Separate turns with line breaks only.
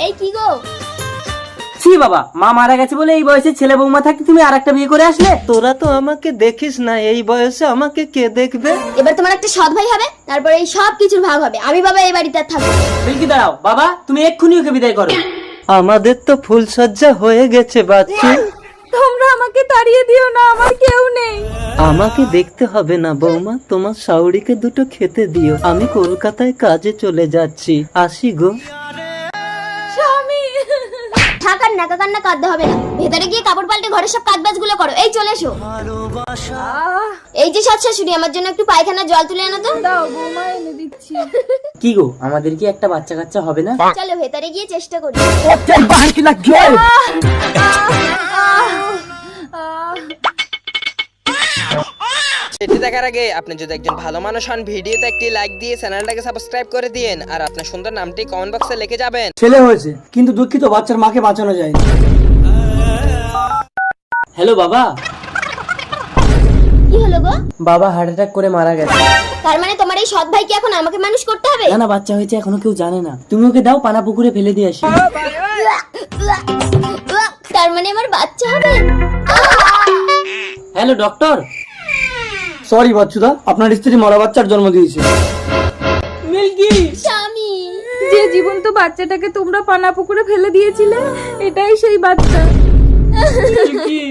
এই কি গো?
ছি বাবা, মা মারা গেছে বলে এই বয়সে ছেলে বৌমা থাকতে তুমি আরেকটা বিয়ে করে আসলে।
তোরা তো আমাকে দেখিস না, এই বয়সে আমাকে কে দেখবে?
এবার তোমার একটা সৎ ভাই হবে, তারপরে এই সব কিছুর ভাগ হবে। আমি বাবা এই বাড়িতে আর থাকবো না।
মিল্কি দাঁড়াও, বাবা তুমি এক্ষুনি ওকে বিদায় করো।
আমাদের তো ফুলসজ্জা হয়ে গেছে বাচ্চু।
তোমরা আমাকে তাড়িয়ে দিও না, আমার কেউ নেই।
আমাকে দেখতে হবে না বৌমা, তোমার শাওরিকে দুটো খেতে দিও। আমি কলকাতায় কাজে চলে যাচ্ছি, আসি গো।
স্বামী,
থাকার নাকা কান্না কাঁদতে হবে না, ভেতরে গিয়ে কাপড় পাল্টে ঘরের সব কাজবাজ গুলো করো। এই চলে এসো। এই যে সৎ শাশুড়ি, আমার জন্য একটু পায়খানা জল তুলে আনো তো।
দাও বৌমা, এনে দিচ্ছি।
কি গো, আমাদের কি একটা বাচ্চা কাচ্চা হবে না?
চলো ভেতরে গিয়ে চেষ্টা করি।
সেটি দেখার আগে আপনি যদি একজন ভালো মানুষ হন, ভিডিওতে একটি লাইক দিয়ে চ্যানেলটাকে সাবস্ক্রাইব করে দিন, আর আপনার সুন্দর নামটি কমেন্ট বক্সে লিখে যাবেন।
ছেলে হয়েছে কিন্তু দুঃখিত, বাচ্চার মাকে বাঁচানো যায়।
হ্যালো বাবা।
কি হলো গো?
বাবা হার্ট অ্যাটাক করে মারা গেছে।
তার মানে তোমার এই সৎ ভাইকে এখন আমাকে মানুষ করতে হবে?
না না, বাচ্চা হয়েছে এখনো কেউ জানে না। তুমি ওকে দাও, পানা পুকুরে ফেলে দিয়ে আসি।
তার মানে আমার বাচ্চা হবে?
Hello doctor.
সরি বাচ্চুদা, আপনার স্ত্রী মরা বাচ্চার জন্ম দিয়েছে।
মিল্কি।
স্বামী,
যে জীবন্ত বাচ্চাটাকে তোমরা পানা পুকুরে ফেলে দিয়েছিলে, এটাই সেই বাচ্চা।
মিল্কি।